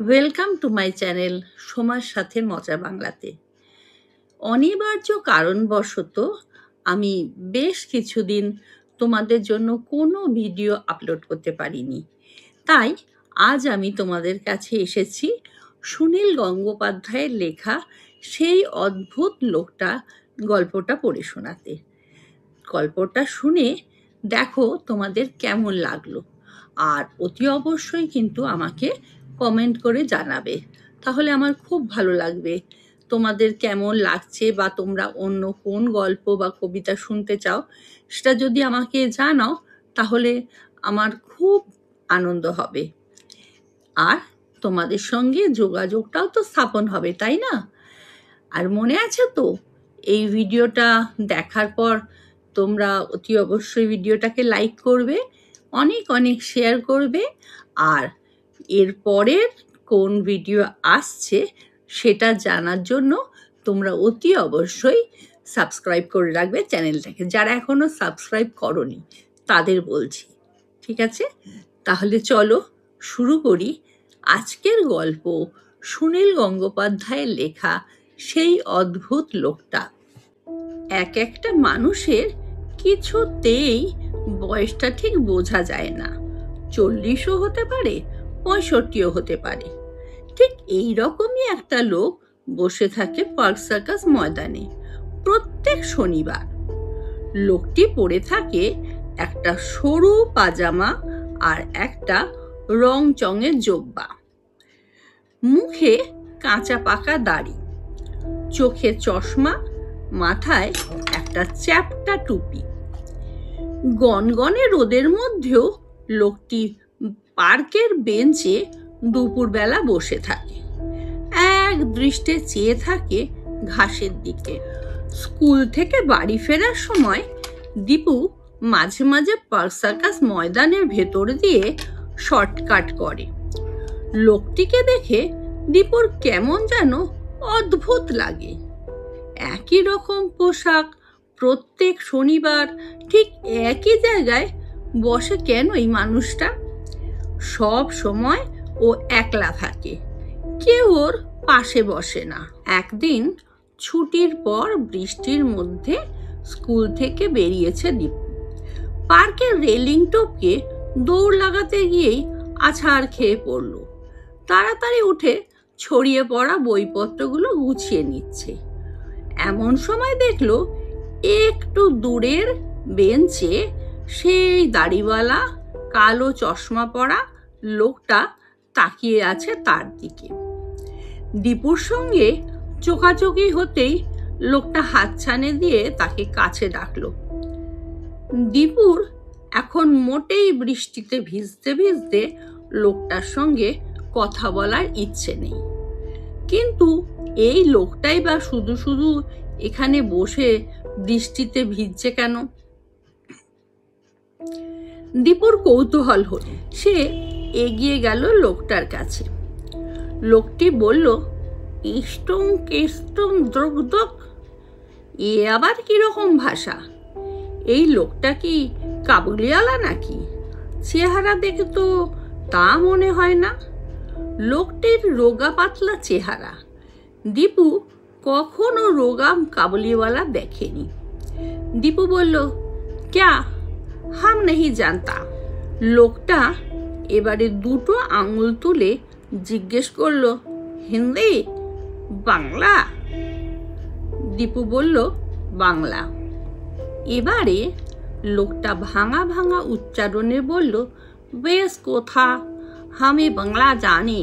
Welcome to my channel সোমার সাথে মজা বাংলাতে। অনিবার্য কারণবশত আমি বেশ কিছুদিন তোমাদের জন্য কোনো ভিডিও আপলোড করতে পারিনি, তাই আজ আমি তোমাদের কাছে এসেছি সুনীল গঙ্গোপাধ্যায়ের লেখা সেই অদ্ভুত লোকটা গল্পটা পড়ে শোনাতে। গল্পটা শুনে দেখো তোমাদের কেমন লাগলো, আর অতি অবশ্যই কিন্তু আমাকে কমেন্ট করে জানাবে, তাহলে আমার খুব ভালো লাগবে। তোমাদের কেমন লাগছে বা তোমরা অন্য কোন গল্প বা কবিতা শুনতে চাও সেটা যদি আমাকে জানাও তাহলে আমার খুব আনন্দ হবে, আর তোমাদের সঙ্গে যোগাযোগটাও তো স্থাপন হবে, তাই না? আর মনে আছে তো, এই ভিডিওটা দেখার পর তোমরা অতি অবশ্যই ভিডিওটাকে লাইক করবে, অনেক অনেক শেয়ার করবে, আর এরপরের কোন ভিডিও আসছে সেটা জানার জন্য তোমরা অতি অবশ্যই সাবস্ক্রাইব করে রাখবে চ্যানেলটাকে। যারা এখনো সাবস্ক্রাইব করনি তাদের বলছি, ঠিক আছে? তাহলে চলো শুরু করি আজকের গল্প, সুনীল গঙ্গোপাধ্যায়ের লেখা সেই অদ্ভুত লোকটা। এক একটা মানুষের কিছুতেই বয়সটা ঠিক বোঝা যায় না। 40ও হতে পারে, 65ও হতে পারে। ঠিক এই রকমই একটা লোক বসে থাকে পার্ক সার্কাস ময়দানে প্রত্যেক শনিবার। লোকটি পরে থাকে একটা সরু পাজামা আর একটা রং চঙের জোব্বা, মুখে কাঁচা পাকা দাড়ি, চোখে চশমা, মাথায় একটা চ্যাপ্টা টুপি। গনগনে রোদের মধ্যেও লোকটি পার্কের বেঞ্চে দুপুরবেলা বসে থাকে, এক দৃষ্টে চেয়ে থাকে ঘাসের দিকে। স্কুল থেকে বাড়ি ফেরার সময় দীপু মাঝে মাঝে পার্ক সার্কাস ময়দানের ভেতর দিয়ে শর্টকাট করে। লোকটিকে দেখে দীপুর কেমন যেন অদ্ভুত লাগে। একই রকম পোশাক, প্রত্যেক শনিবার ঠিক একই জায়গায় বসে কেন এই মানুষটা? সব সময় ও একলা থাকে, কেউ ওর পাশে বসে না। একদিন ছুটির পর বৃষ্টির মধ্যে স্কুল থেকে বেরিয়েছে দীপু। পার্কের রেলিং টপকে দৌড় লাগাতে গিয়েই আছাড় খেয়ে পড়ল। তাড়াতাড়ি উঠে ছড়িয়ে পড়া বইপত্রগুলো গুছিয়ে নিচ্ছে। এমন সময় দেখলো একটু দূরের বেঞ্চে সেই দাড়িওয়ালা কালো চশমা পরা লোকটা তাকিয়ে আছে তার দিকে। দীপুর সঙ্গে চোখাচোখি হতেই লোকটা হাতছানি দিয়ে তাকে কাছে ডাকলো। দীপুর এখন মোটেই বৃষ্টিতে ভিজতে ভিজতে লোকটার সঙ্গে কথা বলার ইচ্ছে নেই, কিন্তু এই লোকটাই বা শুধু শুধু এখানে বসে বৃষ্টিতে ভিজছে কেন? দীপুর কৌতূহল হল। সে এগিয়ে গেল লোকটার কাছে। লোকটি বলল, ইষ্টং কেষ্টং দ্রগদক। এ আবার কিরকম ভাষা? এই লোকটা কি কাবুলিওয়ালা নাকি? চেহারা দেখে তো তা মনে হয় না। লোকটির রোগা পাতলা চেহারা। দীপু কখনো রোগা কাবুলিওয়ালা দেখেনি। দীপু বলল, ক্যা হাম নেহি জানতা। লোকটা এবারে দুটো আঙুল তুলে জিজ্ঞেস করলো, হিন্দি, বাংলা? দীপু বলল, বাংলা। এবারে লোকটা ভাঙা ভাঙা উচ্চারণে বলল, বেশ কথা, আমি বাংলা জানি।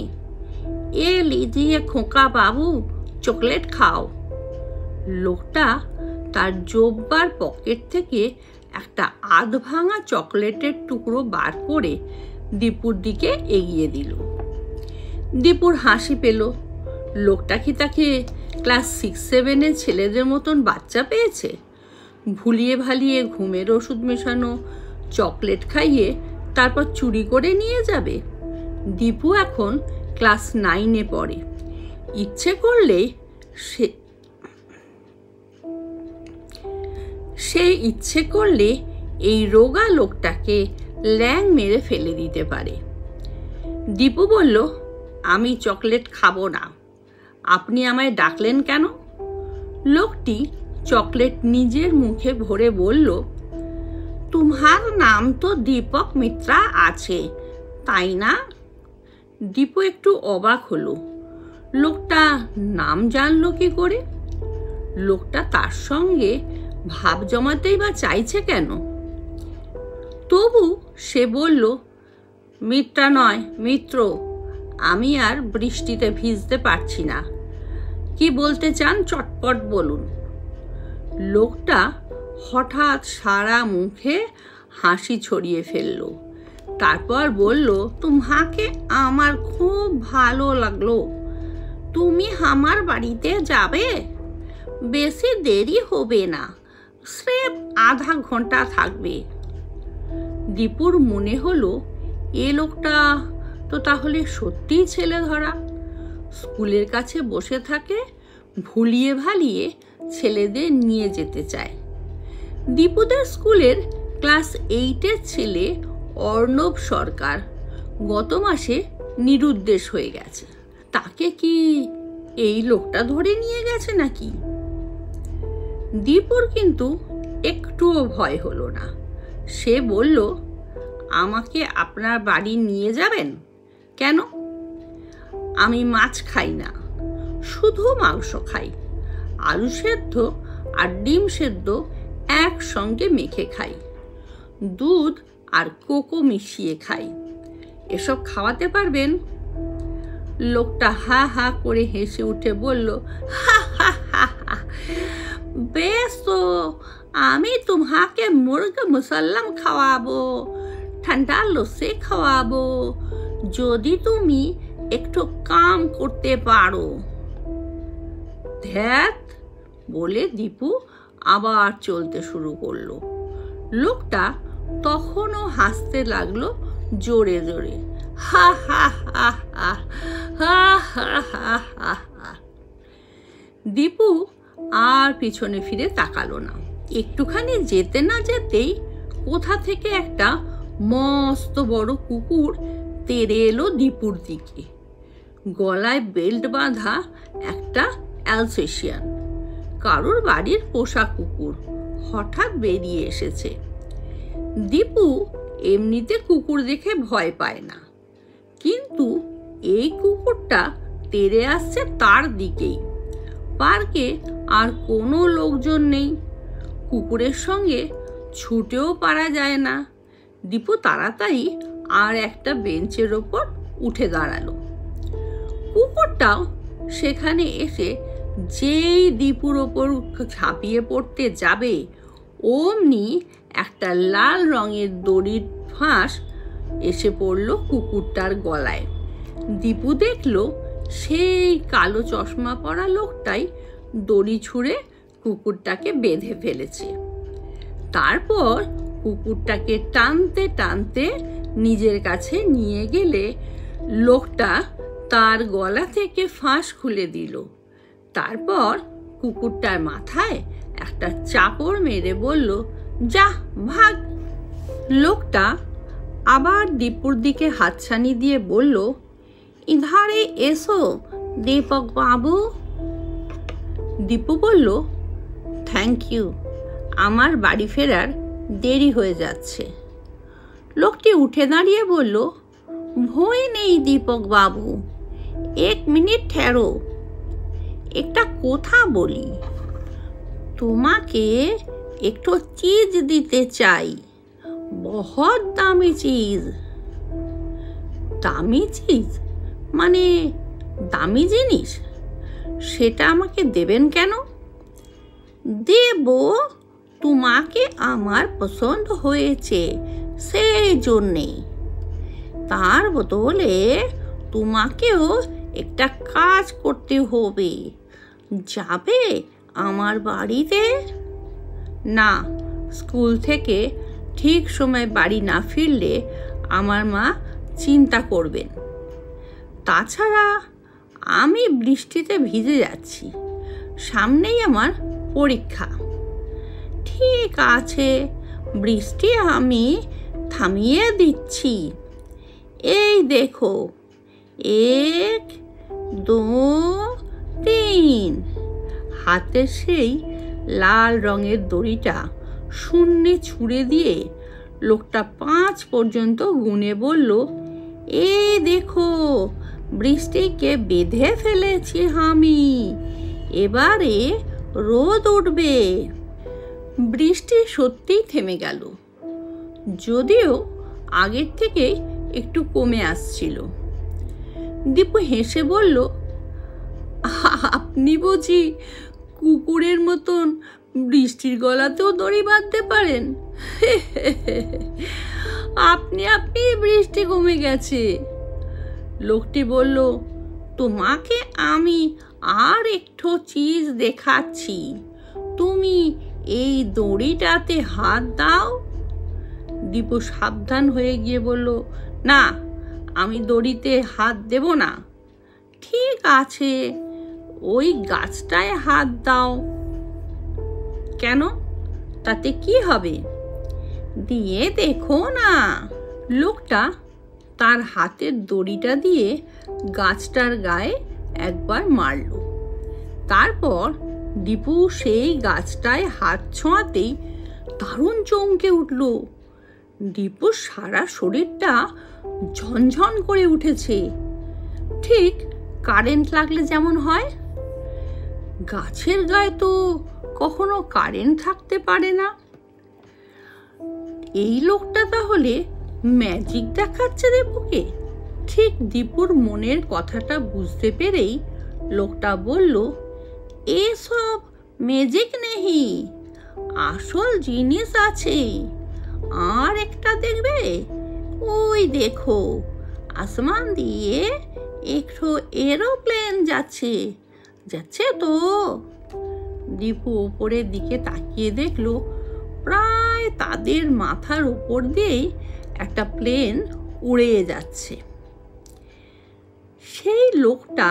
এ লিজিয়ে খোকা বাবু, চকলেট খাও। লোকটা তার জোব্বার পকেট থেকে একটা আধ ভাঙা চকলেটের টুকরো বার করে দীপুর দিকে এগিয়ে দিল। দীপুর হাসি পেল। লোকটা কি তাকে ক্লাস 6-7 ছেলেদের মতন বাচ্চা পেয়েছে? ভুলিয়ে ভালিয়ে ঘুমের ওষুধ মেশানো চকলেট খাইয়ে তারপর চুরি করে নিয়ে যাবে? দীপু এখন ক্লাস 9 পড়ে। ইচ্ছে করলে সে ইচ্ছে করলে এই রোগা লোকটাকে ল্যাং মেরে ফেলে দিতে পারে। দীপু বলল, আমি চকলেট খাবো না। আপনি আমায় ডাকলেন কেন? লোকটি চকলেট নিজের মুখে ভরে বলল, তোমার নাম তো দীপক মিত্রা আছে, তাই না? দীপু একটু অবাক হলো। লোকটা নাম জানলো কি করে? লোকটা তার সঙ্গে ভাব জমাতেই বা চাইছে কেন? তবু সে বলল, মিত্রা নয়, মিত্র। আমি আর বৃষ্টিতে ভিজতে পারছি না। কি বলতে চান চটপট বলুন। লোকটা হঠাৎ সারা মুখে হাসি ছড়িয়ে ফেলল। তারপর বলল, তোমাকে আমার খুব ভালো লাগলো। তুমি আমার বাড়িতে যাবে? বেশি দেরি হবে না, স্রেফ আধা ঘন্টা থাকবে। দীপুর মনে হলো এ লোকটা তো তাহলে সত্যিই ছেলে ধরা। স্কুলের কাছে বসে থাকে, ভুলিয়ে ভালিয়ে ছেলেদের নিয়ে যেতে চায়। দীপুদের স্কুলের ক্লাস 8-এর ছেলে অর্ণব সরকার গত মাসে নিরুদ্দেশ হয়ে গেছে। তাকে কি এই লোকটা ধরে নিয়ে গেছে নাকি? দীপুর কিন্তু একটুও ভয় হলো না। সে বলল, আমাকে আপনার বাড়ি নিয়ে যাবেন? কেন? আমি মাছ খাই না, শুধু মাংস খাই। আলু সেদ্ধ আর ডিম সেদ্ধ একসঙ্গে মেখে খাই। দুধ আর কোকো মিশিয়ে খাই। এসব খাওয়াতে পারবেন? লোকটা হা হা করে হেসে উঠে বলল, হা হা হা হা, বেশ তো আমি তোমাকে মুরগি মুসাল্লাম খাওয়াবো, ঠান্ডা লস্যি খাওয়াবো, যদি তুমি একটু কাম করতে পারো। ধ্যাত বলে দীপু আবার চলতে শুরু করলো। লোকটা তখনও হাসতে লাগলো জোরে জোরে, হা হা হা হা হা হা হা হা হা। দীপু আর পিছনে ফিরে তাকালো না। একটুখানি যেতে না যেতেই কোথা থেকে একটা মস্ত বড় কুকুর তেড়ে এলো দীপুর দিকে। গলায় বেল্ট বাঁধা একটা অ্যালসেশিয়ান, কারোর বাড়ির পোষা কুকুর, হঠাৎ বেরিয়ে এসেছে। দীপু এমনিতে কুকুর দেখে ভয় পায় না, কিন্তু এই কুকুরটা তেড়ে আসছে তার দিকেই। পার্কে আর কোনো লোকজন নেই, কুকুরের সঙ্গে ছুটেও পারা যায় না। দীপু তাড়াতাড়ি আর একটা বেঞ্চের ওপর উঠে দাঁড়ালো। কুকুরটাও সেখানে এসে যেই দীপুর ওপর ঝাঁপিয়ে পড়তে যাবে, অমনি একটা লাল রঙের দড়ির ফাঁস এসে পড়ল কুকুরটার গলায়। দীপু দেখল সেই কালো চশমা পরা লোকটাই দড়ি ছুঁড়ে কুকুরটাকে বেঁধে ফেলেছে। তারপর কুকুরটাকে টানতে টানতে নিজের কাছে নিয়ে গেলে লোকটা তার গলা থেকে ফাঁস খুলে দিল। তারপর কুকুরটার মাথায় একটা চাপড় মেরে বলল, যা ভাগ। লোকটা আবার দীপুর দিকে হাতছানি দিয়ে বলল, ইধারে এসো দীপক বাবু। দীপু বলল, থ্যাংক ইউ, আমার বাড়ি ফেরার দেরি হয়ে যাচ্ছে। লোকটি উঠে দাঁড়িয়ে বলল, ভয় নেই দীপক বাবু, 1 মিনিট ঠেরো, একটা কথা বলি। তোমাকে একটু চিজ দিতে চাই, বহুত দামি চিজ। দামি চিজ মানে দামি জিনিস? সেটা আমাকে দেবেন কেন? দেব, তোমাকে আমার পছন্দ হয়েছে সেই জন্যে। তার বদলে তোমাকেও একটা কাজ করতে হবে। যাবে আমার বাড়িতে? না, স্কুল থেকে ঠিক সময় বাড়ি না ফিরলে আমার মা চিন্তা করবেন। তাছাড়া আমি বৃষ্টিতে ভিজে যাচ্ছি, সামনেই আমার পরীক্ষা। ঠিক আছে, বৃষ্টি আমি থামিয়ে দিচ্ছি। এই দেখো, এক, দু, তিন। হাতে সেই লাল রঙের দড়িটা শূন্যে ছুঁড়ে দিয়ে লোকটা 5 পর্যন্ত গুনে বলল, এই দেখো, বৃষ্টিকে বেঁধে ফেলেছি আমি, এবারে রোদ উঠবে। বৃষ্টি সত্যিই থেমে গেল, যদিও আগের থেকে একটু কমে আসছিল। দীপু হেসে বলল, আপনি বুঝি কুকুরের মতন বৃষ্টির গলাতেও দড়ি বাঁধতে পারেন? আপনি বৃষ্টি কমে গেছে। লোকটি বলল, তোমাকে আমি আর একটু চিজ দেখাচ্ছি, তুমি এই দড়িটাতে হাত দাও। দীপু সাবধান হয়ে গিয়ে বলল, না, আমি দড়িতে হাত দেব না। ঠিক আছে, ওই গাছটায় হাত দাও। কেন, তাতে কি হবে? দিয়ে দেখো না। লোকটা তার হাতের দড়িটা দিয়ে গাছটার গায়ে একবার মারল। তারপর দীপু সেই গাছটায় হাত ছোঁয়াতেই দারুণ চমকে উঠল। দীপুর সারা শরীরটা ঝনঝন করে উঠেছে, ঠিক কারেন্ট লাগলে যেমন হয়। গাছের গায়ে তো কখনো কারেন্ট থাকতে পারে না। এই লোকটা তাহলে ম্যাজিক দেখাচ্ছে দীপুকে? ঠিক দীপুর মনের কথাটা বুঝতে পেরেই লোকটা বলল, এসব ম্যাজিক নেই, আসল জিনিস আছে। আর একটা দেখবে, ওই দেখো, আসমান দিয়ে একটু এরোপ্লেন যাচ্ছে তো। দীপু উপরের দিকে তাকিয়ে দেখলো, প্রায় তাদের মাথার উপর দিয়েই একটা প্লেন উড়ে যাচ্ছে। সেই লোকটা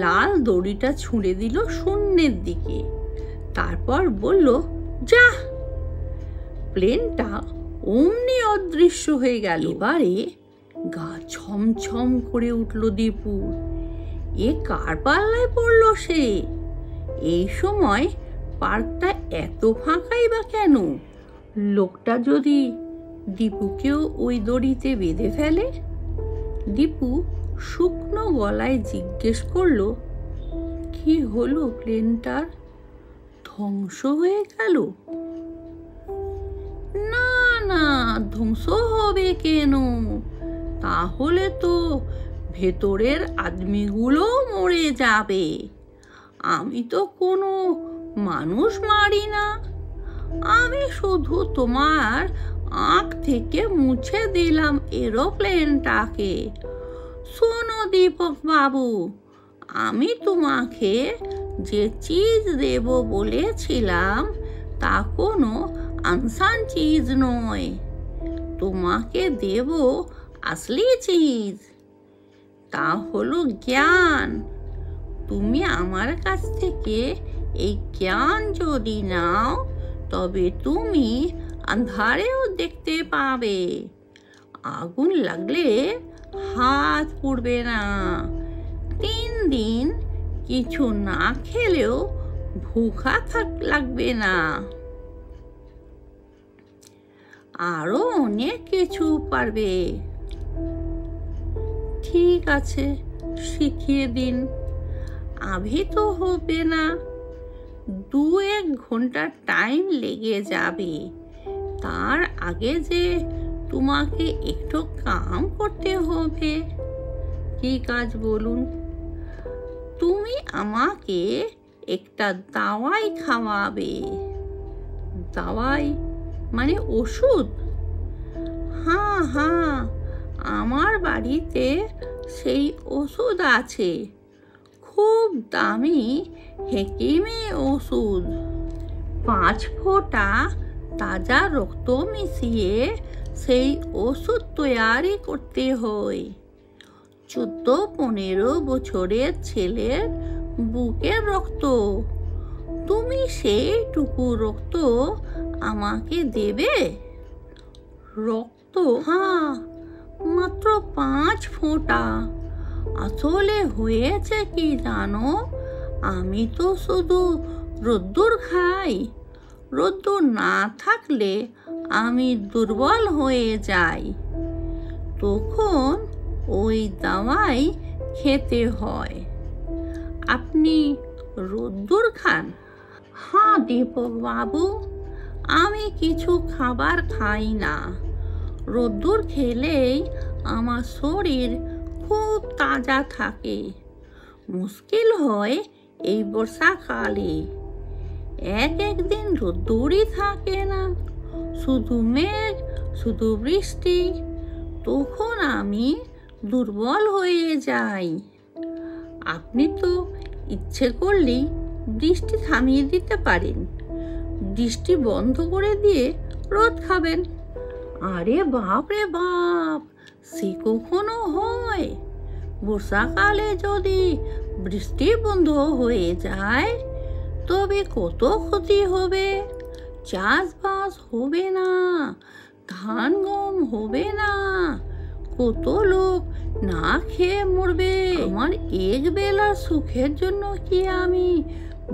লাল দড়িটা ছুঁড়ে দিল শূন্যের দিকে, তারপর বলল, যা। প্লেনটা অমনি অদৃশ্য হয়ে গেল। এবারে গা ছমছম করে উঠল দীপু। এ কার পাল্লায় পড়ল সে? এই সময় পার্কটা এত ফাঁকাই বা কেন? লোকটা যদি দীপুকেও ওই দড়িতে বেঁধে ফেলে? দীপু শুকনো গলায় জিজ্ঞেস করল, কি হলো প্লেনটার? ধ্বংস হয়ে গেল? না না, ধ্বংস হবে কেন? তাহলে তো ভেতরের আদমিগুলো মরে যাবে। আমি তো কোনো মানুষ মারি না, আমি শুধু তোমার আঁখ থেকে মুছে দিলাম এরোপ্লেনটাকে। শোনো দীপক বাবু, আমি তোমাকে যে চিজ দেব বলেছিলাম তা কোনো আনসান চিজ নয়, তোমাকে দেব আসলি চিজ। তা হলো জ্ঞান। তুমি আমার কাছ থেকে এই জ্ঞান যদি নাও, তবে তুমি আন্ধারেও দেখতে পাবে, আগুন লাগলে হাত পুড়বে না, 3 দিন কিছু না খেলেও ভুখা লাগবে না, আরো অনেক কিছু পারবে। ঠিক আছে, শিখিয়ে দিন। আভি তো হবে না, 2-1 ঘন্টা টাইম লেগে যাবে। তার আগে যে তোমাকে একটু কাম করতে হবে। কি কাজ বলুন? তুমি আমাকে একটা দাওয়াই খাওয়াবে। দাওয়াই মানে ওষুধ? হ্যাঁ হ্যাঁ, আমার বাড়িতে সেই ওষুধ আছে, খুব দামি হেকিমি ওষুধ। 5 ফোঁটা তাজা রক্ত মিশিয়ে সেই ওষুধ তৈরি করতে হয়। 14-15 বছরের ছেলের বুকের রক্ত। তুমি সেইটুকু রক্ত আমাকে দেবে। রক্ত? হ্যাঁ, মাত্র 5 ফোঁটা। আসলে হয়েছে কি জানো, আমি তো শুধু রোদ্দুর খাই। রোদ্দুর না থাকলে আমি দুর্বল হয়ে যাই, তখন ওই দাওয়াই খেতে হয়। আপনি রোদ্দুর খান? হ্যাঁ দীপক বাবু, আমি কিছু খাবার খাই না। রোদ্দুর খেলেই আমার শরীর খুব তাজা থাকে। মুশকিল হয় এই বর্ষাকালে, একদিন রোদ্দুরই থাকে না, শুধু মেঘ, শুধু বৃষ্টি। তখন আমি দুর্বল হয়ে যাই। আপনি তো ইচ্ছে করলেই বৃষ্টি থামিয়ে দিতে পারেন, বৃষ্টি বন্ধ করে দিয়ে রোদ খাবেন। আরে বাপ রে বাপ, সে কখনো হয়? বর্ষাকালে যদি বৃষ্টি বন্ধ হয়ে যায় তবে কত ক্ষতি হবে। চাষবাস হবে না, ধান গম হবে না, কত লোক না খেয়ে মরবে। আমার এক বেলার সুখের জন্য কি আমি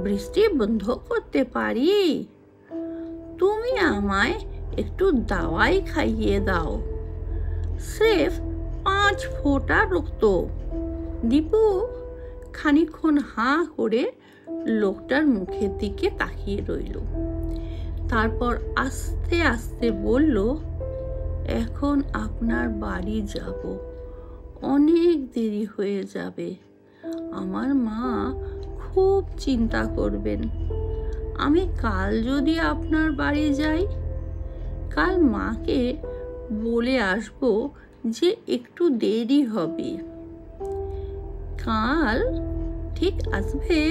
বৃষ্টি বন্ধ করতে পারি? তুমি আমায় একটু দাওয়াই খাইয়ে দাও, স্রেফ 5 ফোঁটা রক্ত। দীপু খানিকক্ষণ হাঁ করে লোকটার মুখের দিকে তাকিয়ে রইল। তারপর আস্তে আস্তে বলল, এখন আপনার বাড়ি যাব, অনেক দেরি হয়ে যাবে। আমার মা খুব চিন্তা করবেন। আমি কাল যদি আপনার বাড়ি যাই, কাল মাকে বলে আসবো যে একটু দেরি হবে। কাল ঠিক আসবে?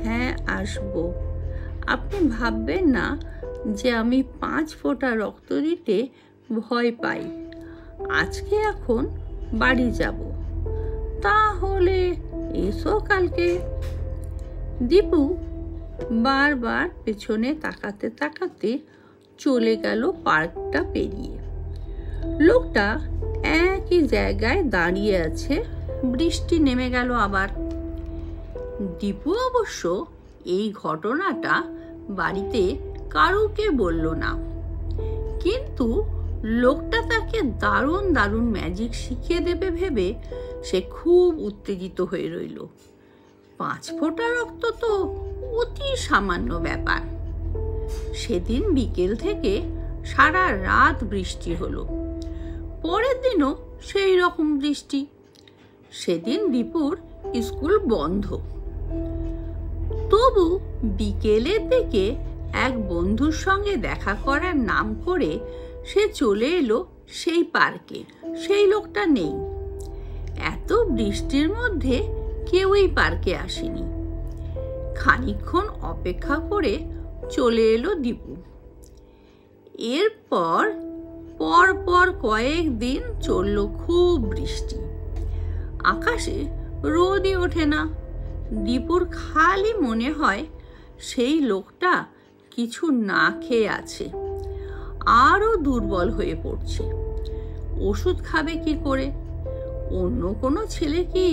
হ্যাঁ আসবো। আপনি ভাববেন না যে আমি 5 ফোঁটা রক্ত দিতে ভয় পাই। আজকে এখন বাড়ি যাব, তাহলে এসো কালকে। দীপু বারবার পেছনে তাকাতে তাকাতে চলে গেল পার্কটা পেরিয়ে। লোকটা একই জায়গায় দাঁড়িয়ে আছে। বৃষ্টি নেমে গেল আবার। দীপু অবশ্য এই ঘটনাটা বাড়িতে কারুকে বলল না, কিন্তু লোকটা তাকে দারুণ দারুণ ম্যাজিক শিখিয়ে দেবে ভেবে সে খুব উত্তেজিত হয়ে রইল। 5 ফোঁটা রক্ত তো অতি সামান্য ব্যাপার। সেদিন বিকেল থেকে সারা রাত বৃষ্টি হলো। পরের দিনও সেই রকম বৃষ্টি। সেদিন দীপুর স্কুল বন্ধ। তবু বিকেলের দিকে এক বন্ধুর সঙ্গে দেখা করার নাম করে সে চলে এলো সেই পার্কে। সেই লোকটা নেই। এত বৃষ্টির মধ্যে কেউই পার্কে আসেনি। খানিকক্ষণ অপেক্ষা করে চলে এলো দীপু। এরপর পর কয়েকদিন চলল খুব বৃষ্টি। আকাশে রোদই ওঠে না। দীপুর খালি মনে হয় সেই লোকটা কিছু না খেয়ে আছে, আরও দুর্বল হয়ে পড়ছে। ওষুধ খাবে কি করে? অন্য কোনো ছেলে কি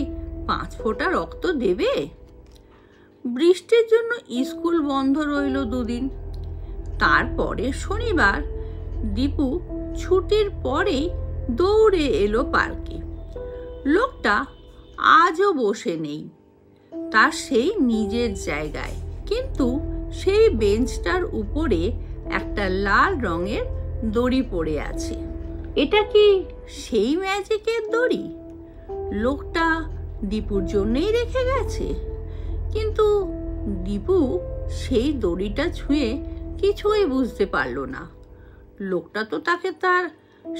5 ফোঁটা রক্ত দেবে? বৃষ্টির জন্য স্কুল বন্ধ রইল 2 দিন। তারপরে শনিবার দীপু ছুটির পরেই দৌড়ে এলো পার্কে। লোকটা আজও বসে নেই, তার সেই নিজের জায়গায়, কিন্তু সেই বেঞ্চটার উপরে একটা লাল রঙের দড়ি পড়ে আছে। এটা কি সেই ম্যাজিকের দড়ি? লোকটা দীপুর জন্যই রেখে গেছে। কিন্তু দীপু সেই দড়িটা ছুঁয়ে কিছুই বুঝতে পারল না। লোকটা তো তাকে তার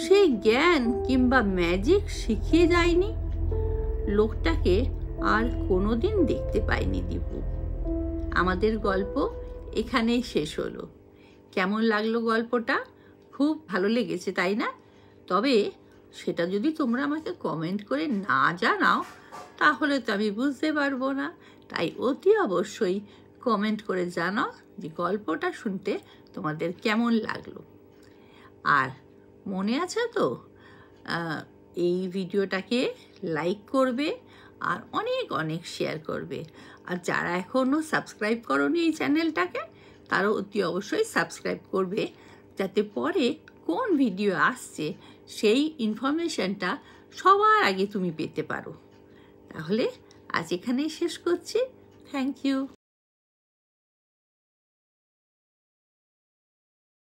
সেই জ্ঞান কিংবা ম্যাজিক শিখিয়ে যায়নি। লোকটাকে আর কোনোদিন দেখতে পায়নি দীপু। আমাদের গল্প এখানেই শেষ হলো। কেমন লাগলো গল্পটা? খুব ভালো লেগেছে, তাই না? তবে সেটা যদি তোমরা আমাকে কমেন্ট করে না জানাও তাহলে তো আমি বুঝতে পারবো না। তাই অতি অবশ্যই কমেন্ট করে জানাও যে গল্পটা শুনতে তোমাদের কেমন লাগলো। আর মনে আছে তো এই ভিডিওটাকে লাইক করবে আর অনেক অনেক শেয়ার করবে। আর যারা এখনও সাবস্ক্রাইব করোনি এই চ্যানেলটাকে, তারা অতি অবশ্যই সাবস্ক্রাইব করবে, যাতে পরে কোন ভিডিও আসছে সেই ইনফরমেশনটা সবার আগে তুমি পেতে পারো। তাহলে আজ এখানেই শেষ করছি। Thank you.